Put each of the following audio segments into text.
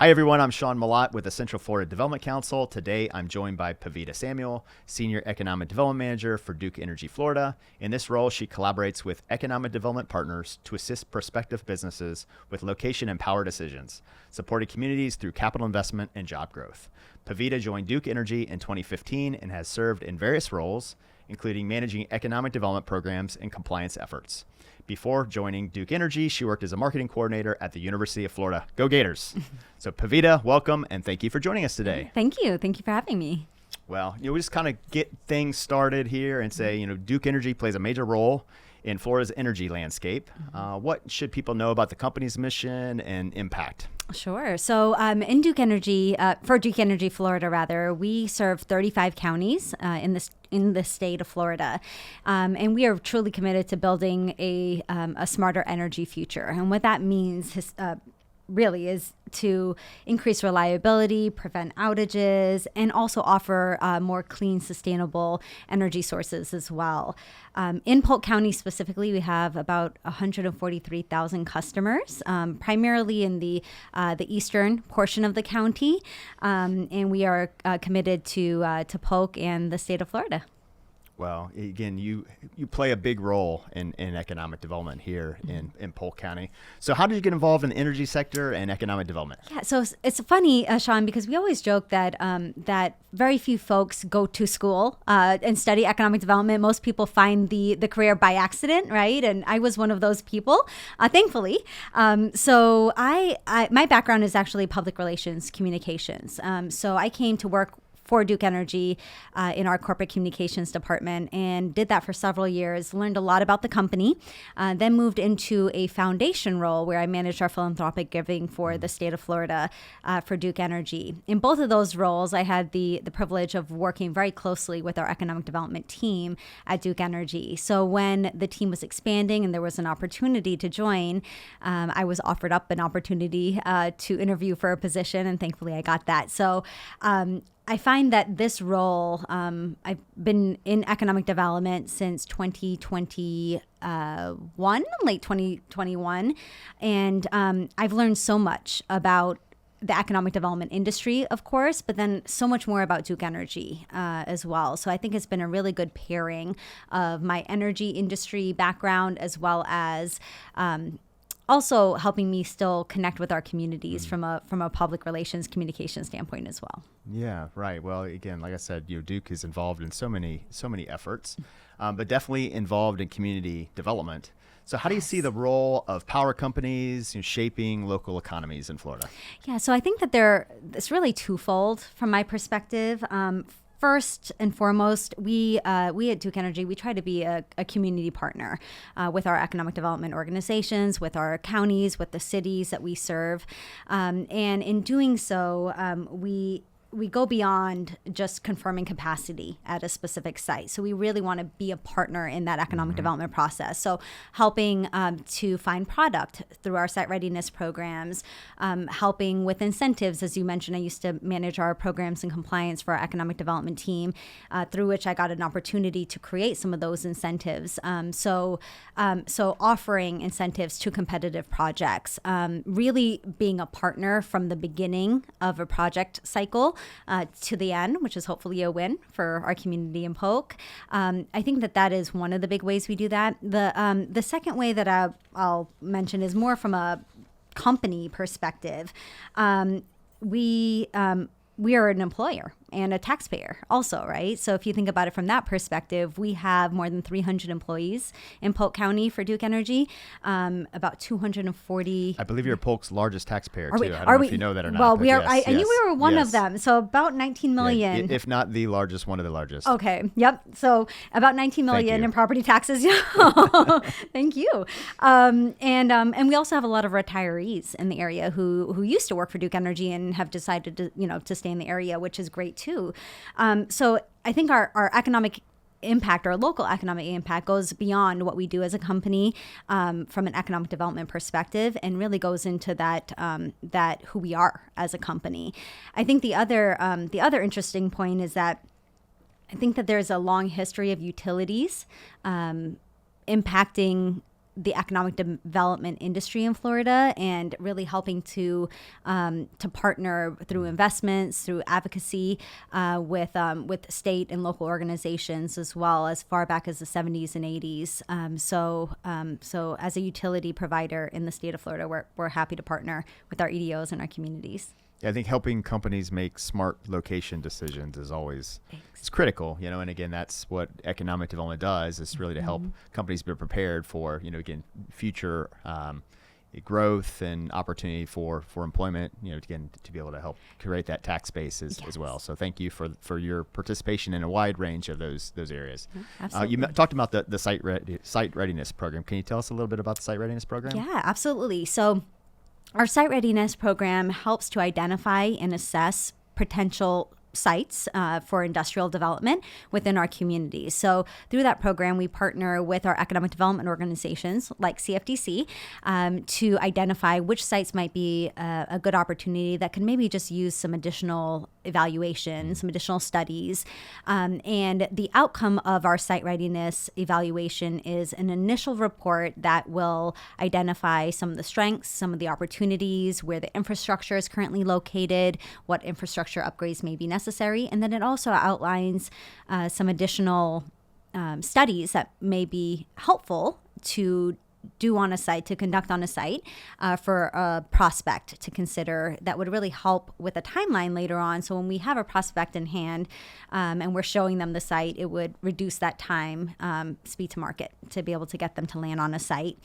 Hi, everyone. I'm Sean Malott with the Central Florida Development Council. Today, I'm joined by Peveeta Samuel, Senior Economic Development Manager for Duke Energy Florida. In this role, she collaborates with economic development partners to assist prospective businesses with location and power decisions, supporting communities through capital investment and job growth. Peveeta joined Duke Energy in 2015 and has served in various roles, including managing economic development programs and compliance efforts. Before joining Duke Energy, she worked as a marketing coordinator at the University of Florida. Go Gators! So Peveeta, welcome, and thank you for joining us today. Thank you. Thank you for having me. Well, we just kind of get things started here and say, Duke Energy plays a major role in Florida's energy landscape. What should people know about the company's mission and impact? Sure. So in Duke Energy, for Duke Energy Florida, rather, we serve 35 counties in the state of Florida. And we are truly committed to building a smarter energy future. And what that means really is to increase reliability, prevent outages, and also offer more clean, sustainable energy sources as well. In Polk County specifically, we have about 143,000 customers, primarily in the eastern portion of the county, and we are committed to Polk and the state of Florida. Well, again, you play a big role in economic development here in Polk County. So how did you get involved in the energy sector and economic development? Yeah, so it's funny, Sean, because we always joke that that very few folks go to school and study economic development. Most people find the career by accident, right? And I was one of those people, thankfully. So my background is actually public relations communications. So I came to work for Duke Energy in our corporate communications department and did that for several years, learned a lot about the company, then moved into a foundation role where I managed our philanthropic giving for the state of Florida for Duke Energy. In both of those roles, I had the privilege of working very closely with our economic development team at Duke Energy. So when the team was expanding and there was an opportunity to join, I was offered up an opportunity to interview for a position, and thankfully I got that. So I find that this role, I've been in economic development since 2021, late 2021, and I've learned so much about the economic development industry, of course, but then so much more about Duke Energy as well. So I think it's been a really good pairing of my energy industry background as well as also helping me still connect with our communities from a public relations communication standpoint as well. Yeah, right. Well, again, like I said, Duke is involved in so many efforts, but definitely involved in community development. So how do you see the role of power companies shaping local economies in Florida? Yeah, so I think that it's really twofold from my perspective. First and foremost, we at Duke Energy, we try to be a community partner with our economic development organizations, with our counties, with the cities that we serve. And in doing so, we go beyond just confirming capacity at a specific site. So we really want to be a partner in that economic development process. So helping to find product through our site readiness programs, helping with incentives. As you mentioned, I used to manage our programs and compliance for our economic development team, through which I got an opportunity to create some of those incentives. So offering incentives to competitive projects, really being a partner from the beginning of a project cycle to the end, which is hopefully a win for our community in Polk. I think that is one of the big ways we do that. The second way that I'll mention is more from a company perspective. We are an employer and a taxpayer also, right? So if you think about it from that perspective, we have more than 300 employees in Polk County for Duke Energy, about 240. I believe you're Polk's largest taxpayer, too. I don't know if you know that or not. Well, we are. Yes, I knew we were one of them. So about 19 million. Yeah, if not the largest, one of the largest. Okay. Yep. So about 19 million in property taxes. Thank you. And we also have a lot of retirees in the area who used to work for Duke Energy and have decided to stay in the area, which is great too. So I think our economic impact, our local economic impact, goes beyond what we do as a company from an economic development perspective, and really goes into that who we are as a company. I think the other interesting point is that I think that there's a long history of utilities impacting the economic development industry in Florida, and really helping to partner through investments, through advocacy with state and local organizations, as well as far back as the 70s and 80s. So as a utility provider in the state of Florida, we're happy to partner with our EDOs and our communities. Yeah, I think helping companies make smart location decisions is always it's critical, and again, that's what economic development does, is really to help companies be prepared for, again, future growth and opportunity for employment, again, to be able to help create that tax base as well. So thank you for your participation in a wide range of those areas. Absolutely. You talked about the site readiness program. Can you tell us a little bit about the site readiness program? Yeah, absolutely. So our site readiness program helps to identify and assess potential sites for industrial development within our communities. So through that program, we partner with our economic development organizations like CFDC to identify which sites might be a good opportunity that can maybe just use some additional evaluation, some additional studies. And the outcome of our site readiness evaluation is an initial report that will identify some of the strengths, some of the opportunities, where the infrastructure is currently located, what infrastructure upgrades may be necessary. And then it also outlines some additional studies that may be helpful to do on a site, to conduct on a site for a prospect to consider, that would really help with a timeline later on. So when we have a prospect in hand and we're showing them the site, it would reduce that time, speed to market, to be able to get them to land on a site.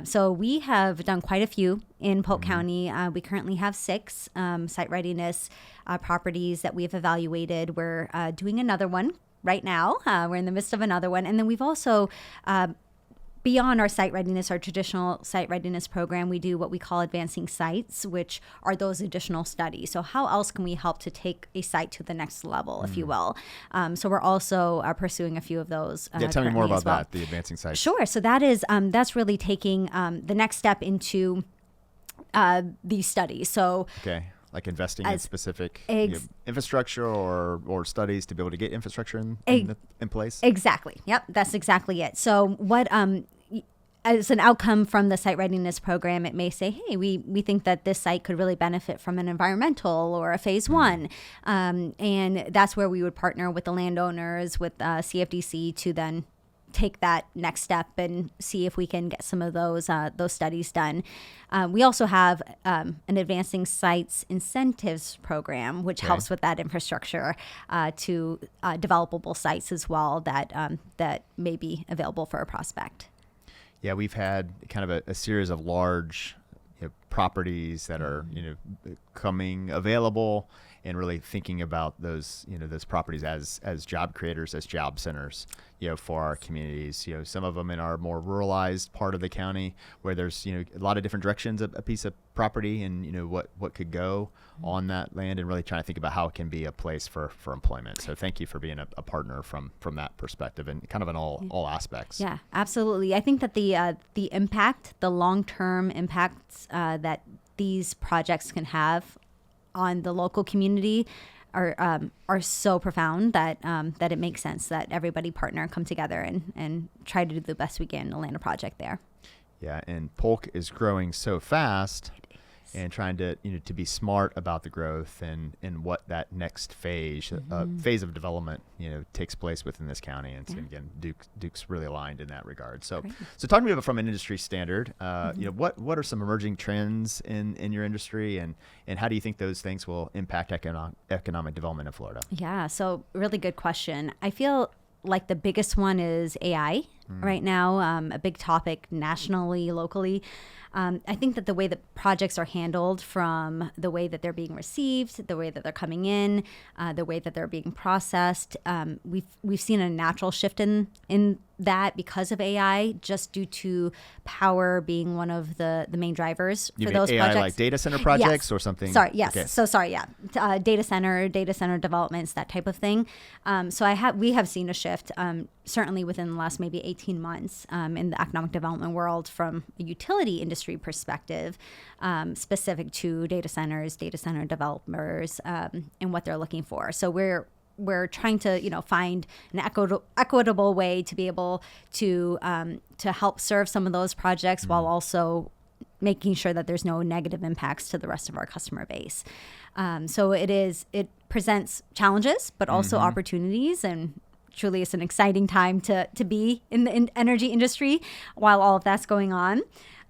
So we have done quite a few in Polk County. We currently have 6 site readiness properties that we've evaluated. We're doing another one right now. We're in the midst of another one. And then we've also beyond our site readiness, our traditional site readiness program, we do what we call advancing sites, which are those additional studies. So how else can we help to take a site to the next level, if you will? So we're also pursuing a few of those. Tell me more about that, the advancing sites. Sure. So that is that's really taking the next step into these studies. So okay. Like investing in specific infrastructure or studies to be able to get infrastructure in place? Exactly. Yep. That's exactly it. So what as an outcome from the site readiness program, it may say, hey, we think that this site could really benefit from an environmental or a phase 1. And that's where we would partner with the landowners, with CFDC, to then take that next step and see if we can get some of those studies done. We also have an advancing sites incentives program, which helps with that infrastructure to developable sites as well that may be available for a prospect. Yeah, we've had kind of a series of large properties that are coming available, and really thinking about those properties as job creators, as job centers, for our communities. Some of them in our more ruralized part of the county, where there's a lot of different directions a piece of property, and what could go on that land, and really trying to think about how it can be a place for employment. So thank you for being a partner from that perspective, and kind of in all aspects. Yeah, absolutely. I think that the impact, the long-term impacts that these projects can have on the local community are so profound that it makes sense that everybody partner, come together and try to do the best we can to land a project there. Yeah, and Polk is growing so fast, and trying to to be smart about the growth and what that next phase of development takes place within this county. And so again, Duke's really aligned in that regard. So talk to me about, from an industry standard, what are some emerging trends in your industry, and how do you think those things will impact economic development in Florida? Yeah, so really good question. I feel like the biggest one is AI right now, a big topic nationally, locally. I think that the way that projects are handled, from the way that they're being received, the way that they're coming in, the way that they're being processed, we've seen a natural shift in that because of AI, just due to power being one of the main drivers for those AI, projects. like data center projects or something? Sorry, yes. Okay. So sorry, yeah. Data center developments, that type of thing. So we have seen a shift, certainly within the last maybe 18 months in the economic development world, from a utility industry perspective, specific to data center developers, and what they're looking for. So we're we're trying to, find an equitable way to be able to help serve some of those projects while also making sure that there's no negative impacts to the rest of our customer base. So it presents challenges, but also opportunities, and truly it's an exciting time to be in the energy industry while all of that's going on.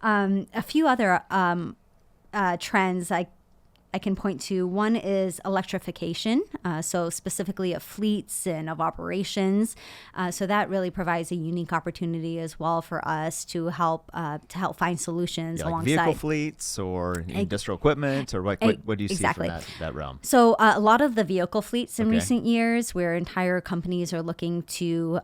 A few other trends I can point to. One is electrification, so specifically of fleets and of operations. So that really provides a unique opportunity as well for us to help find solutions like alongside vehicle fleets or industrial equipment, or what do you see exactly. from that realm? So a lot of the vehicle fleets in recent years, where entire companies are looking to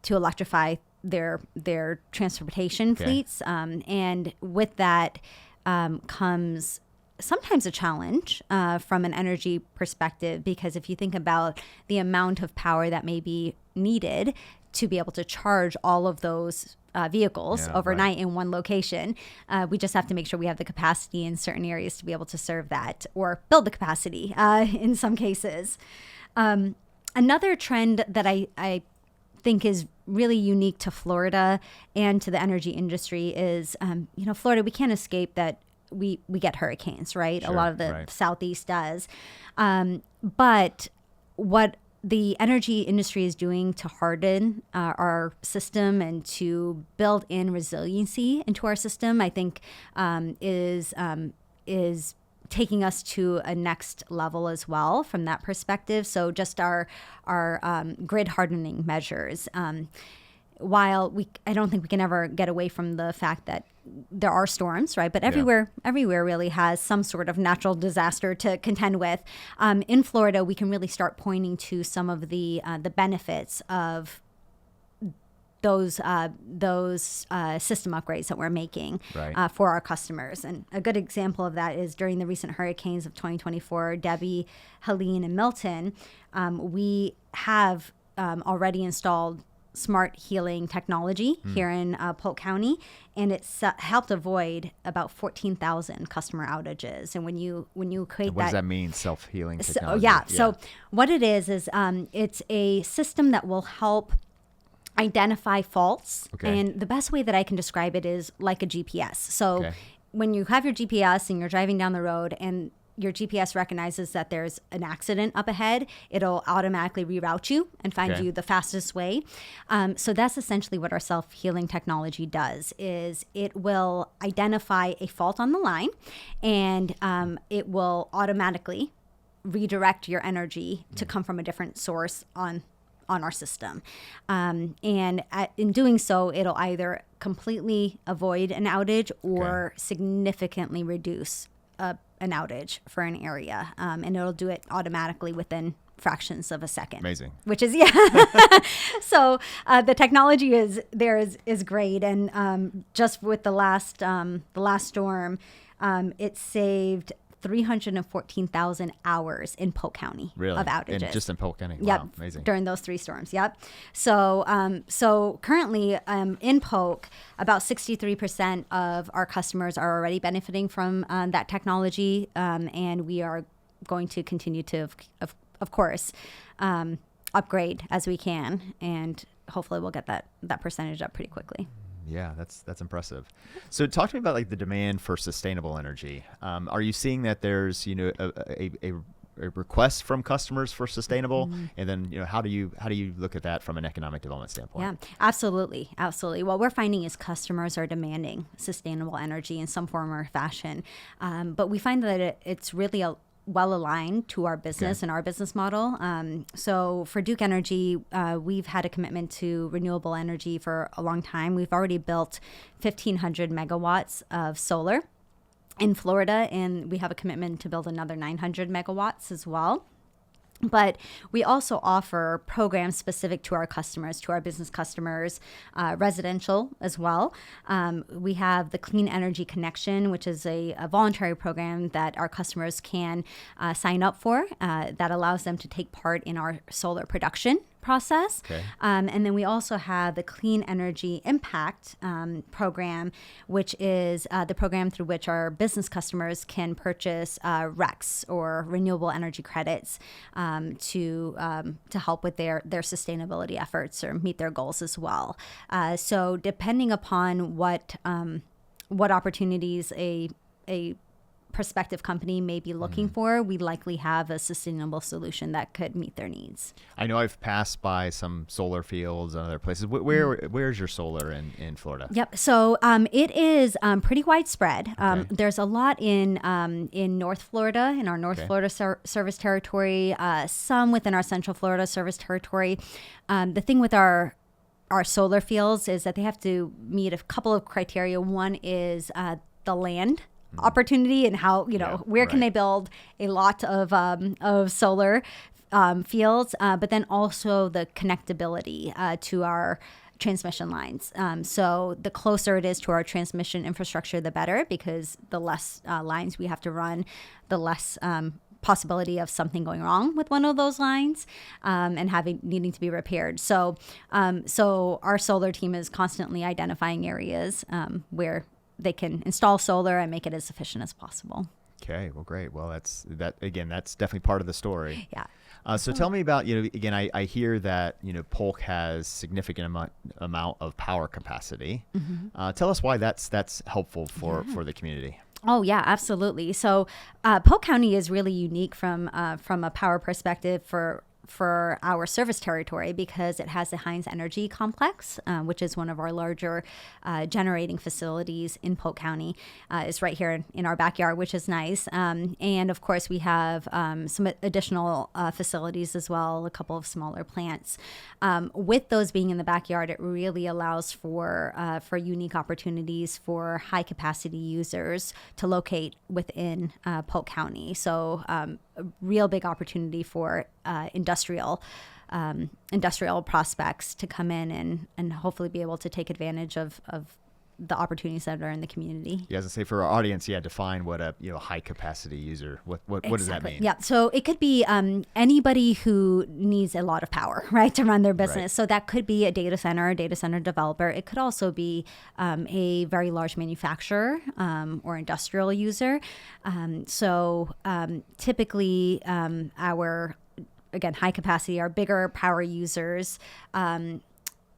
electrify their transportation fleets, and with that comes sometimes a challenge from an energy perspective, because if you think about the amount of power that may be needed to be able to charge all of those vehicles overnight in one location, we just have to make sure we have the capacity in certain areas to be able to serve that, or build the capacity in some cases. Another trend that I think is really unique to Florida and to the energy industry is, Florida, we can't escape that we get hurricanes, right? Sure, a lot of the Southeast does. But what the energy industry is doing to harden our system and to build in resiliency into our system, I think is taking us to a next level as well from that perspective. So just our grid hardening measures. While I don't think we can ever get away from the fact that there are storms, right? But everywhere really has some sort of natural disaster to contend with. In Florida, we can really start pointing to some of the benefits of those system upgrades that we're making for our customers. And a good example of that is during the recent hurricanes of 2024, Debbie, Helene, and Milton. We have already installed smart healing technology here in Polk County, and it's helped avoid about 14,000 customer outages. And when you create what does that mean, self-healing technology? So what it is it's a system that will help identify faults. And the best way that I can describe it is like a GPS. So when you have your GPS and you're driving down the road and your GPS recognizes that there's an accident up ahead, it'll automatically reroute you and find you the fastest way. So that's essentially what our self-healing technology does, is it will identify a fault on the line, and it will automatically redirect your energy to come from a different source on our system. And in doing so, it'll either completely avoid an outage or significantly reduce an outage for an area, and it'll do it automatically within fractions of a second. Amazing. Which is so the technology is great, and just with the last storm, it saved 314,000 hours in Polk County of outages. And just in Polk County. Yep. Wow, amazing. During those 3 storms. Yep. So currently in Polk, about 63% of our customers are already benefiting from that technology, and we are going to continue to, of course, upgrade as we can, and hopefully we'll get that percentage up pretty quickly. Yeah, that's impressive. So talk to me about like the demand for sustainable energy. Are you seeing that there's a request from customers for sustainable, and then how do you look at that from an economic development standpoint? Yeah, absolutely. What we're finding is customers are demanding sustainable energy in some form or fashion, but we find that it's really well aligned to our business and our business model. So for Duke Energy, we've had a commitment to renewable energy for a long time. We've already built 1,500 megawatts of solar in Florida, and we have a commitment to build another 900 megawatts as well. But we also offer programs specific to our customers, to our business customers, residential as well. We have the Clean Energy Connection, which is a voluntary program that our customers can sign up for that allows them to take part in our solar production process. Okay. And then we also have the Clean Energy Impact program, which is the program through which our business customers can purchase RECs or renewable energy credits to help with their sustainability efforts or meet their goals as well. So depending upon what opportunities a prospective company may be looking for, we likely have a sustainable solution that could meet their needs. I know I've passed by some solar fields and other places. Where's your solar in Florida? Yep. So it is pretty widespread. There's a lot in North Florida, in our North Florida service territory, some within our Central Florida service territory. The thing with our solar fields is that they have to meet a couple of criteria. One is the land opportunity and how, where can they build a lot of solar fields, but then also the connectability to our transmission lines. So the closer it is to our transmission infrastructure, the better, because the less lines we have to run, the less possibility of something going wrong with one of those lines and needing to be repaired. So our solar team is constantly identifying areas where they can install solar and make it as efficient as possible. Okay, well, great. Well, that's definitely part of the story. Yeah. So tell me about, again, I hear that, Polk has significant amount of power capacity. Tell us why that's helpful for the community. Oh, yeah, absolutely. So Polk County is really unique from a power perspective for our service territory because it has the Hines Energy Complex, which is one of our larger generating facilities in Polk County. It's right here in our backyard, which is nice. And of course, we have some additional facilities as well, a couple of smaller plants. With those being in the backyard, it really allows for unique opportunities for high capacity users to locate within Polk County. So a real big opportunity for industrial prospects to come in and hopefully be able to take advantage of the opportunities that are in the community. Yeah, as I say, for our audience, define what a high capacity user. What does that mean? Yeah, so it could be anybody who needs a lot of power, right, to run their business. Right. So that could be a data center developer. It could also be a very large manufacturer or industrial user. Typically, our high capacity, our bigger power users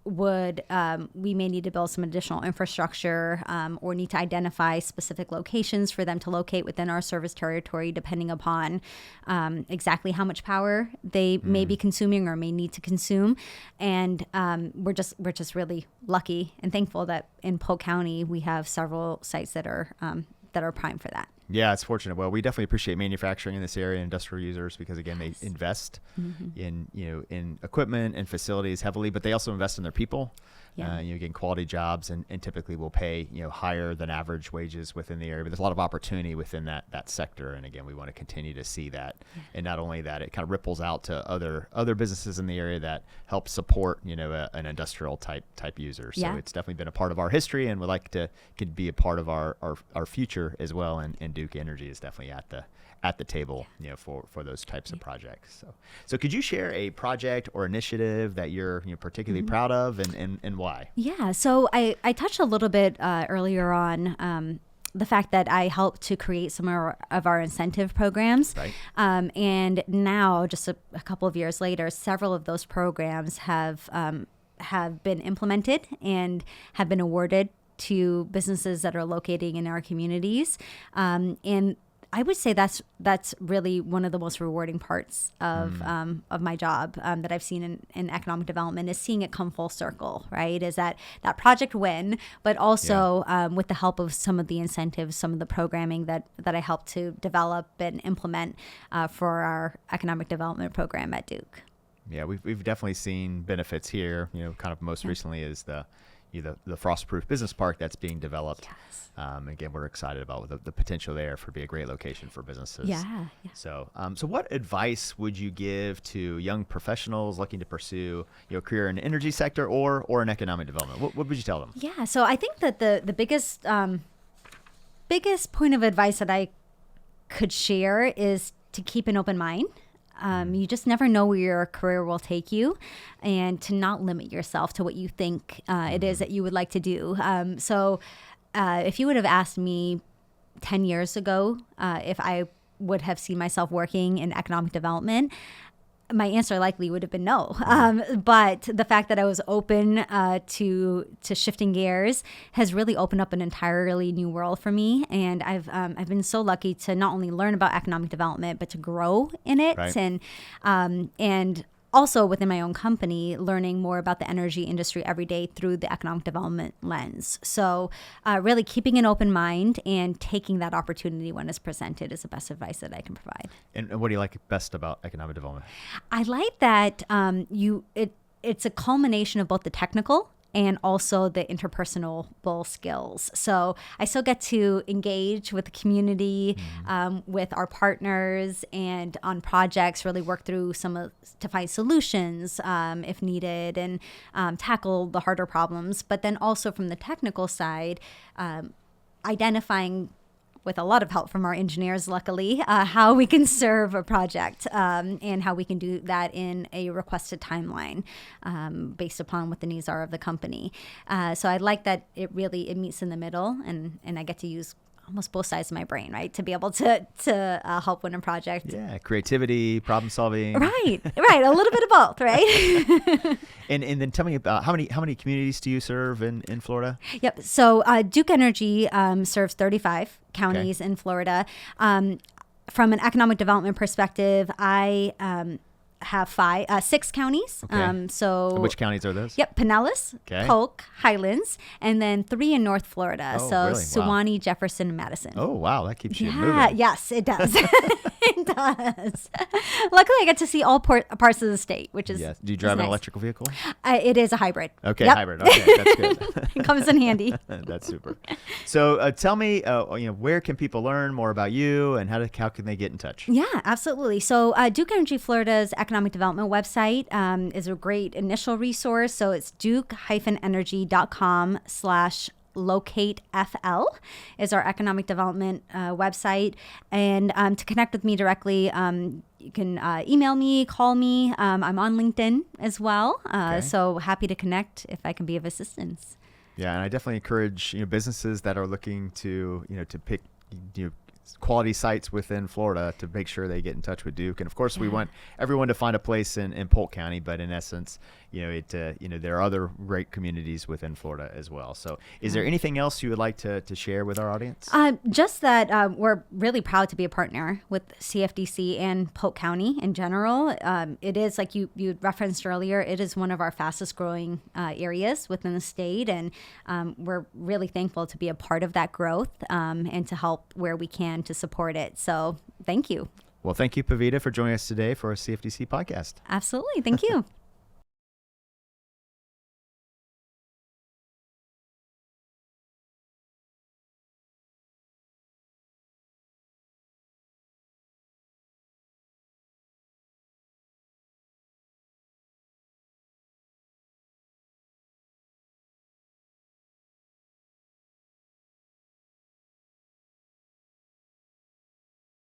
we may need to build some additional infrastructure or need to identify specific locations for them to locate within our service territory, depending upon exactly how much power they may be consuming or may need to consume. And we're just really lucky and thankful that in Polk County we have several sites that are primed for that. Yeah, it's fortunate. Well, we definitely appreciate manufacturing in this area, industrial users, because again, they invest in equipment and facilities heavily, but they also invest in their people. Yeah. Getting quality jobs and typically will pay higher than average wages within the area. But there's a lot of opportunity within that sector, and again, we want to continue to see that. Yeah. And not only that, it kind of ripples out to other businesses in the area that help support an industrial type user. So it's definitely been a part of our history, and would like to could be a part of our future as well. And Duke Energy is definitely at the table, for those types of projects. So could you share a project or initiative that you're particularly proud of and why? Yeah. So I touched a little bit earlier on the fact that I helped to create some of our incentive programs. Right. And now, just a couple of years later, several of those programs have been implemented and have been awarded to businesses that are locating in our communities. And I would say that's really one of the most rewarding parts of my job that I've seen in economic development, is seeing it come full circle, right? Is that project win, but also with the help of some of the incentives, some of the programming that I helped to develop and implement for our economic development program at Duke. Yeah, we've definitely seen benefits here. Kind of most recently is the Frostproof Business Park that's being developed. Yes. Again, we're excited about the potential there for be a great location for businesses. Yeah. So what advice would you give to young professionals looking to pursue a career in the energy sector or in economic development? What would you tell them? Yeah. So I think that the biggest point of advice that I could share is to keep an open mind. You just never know where your career will take you, and to not limit yourself to what you think it is that you would like to do. If you would have asked me 10 years ago if I would have seen myself working in economic development, my answer likely would have been no. But the fact that I was open to shifting gears has really opened up an entirely new world for me. And I've been so lucky to not only learn about economic development, but to grow in it. Right. And also within my own company, learning more about the energy industry every day through the economic development lens. So really keeping an open mind and taking that opportunity when it's presented is the best advice that I can provide. And what do you like best about economic development? I like that it's a culmination of both the technical and also the interpersonal skills. So I still get to engage with the community, with our partners, and on projects, really work through to find solutions if needed, and tackle the harder problems. But then also from the technical side, identifying, with a lot of help from our engineers, luckily, how we can serve a project and how we can do that in a requested timeline based upon what the needs are of the company. So I like that it meets in the middle, and I get to use almost both sides of my brain, right, to be able to help win a project. Yeah, creativity, problem solving. Right, a little bit of both, right? And then tell me about how many communities do you serve in Florida? Yep. So Duke Energy serves 35 counties in Florida. From an economic development perspective, I have 6 counties. Okay. So which counties are those? Yep, Pinellas, Polk, Highlands, and then 3 in North Florida. Oh, so really? Suwannee, Wow. Jefferson, and Madison. Oh, wow, that keeps you moving. Yes, it does. It does. Luckily, I get to see all parts of the state, which is yes. Do you drive an nice. electrical vehicle? It is a hybrid. Okay, Yep. hybrid. Okay, that's good. It comes in handy. That's super. So tell me, where can people learn more about you, and how can they get in touch? Yeah, absolutely. So Duke Energy Florida's economic development website is a great initial resource. So it's duke-energy.com/LocateFL is our economic development website. And to connect with me directly, you can email me, call me. I'm on LinkedIn as well. So happy to connect if I can be of assistance. Yeah, and I definitely encourage businesses that are looking to to pick quality sites within Florida to make sure they get in touch with Duke. And of course, we want everyone to find a place in Polk County, but in essence, there are other great communities within Florida as well. So is there anything else you would like to share with our audience? Just that we're really proud to be a partner with CFDC and Polk County in general. It is, like you referenced earlier, it is one of our fastest growing areas within the state. And we're really thankful to be a part of that growth and to help where we can to support it. So thank you. Well, thank you, Peveeta, for joining us today for our CFDC podcast. Absolutely. Thank you.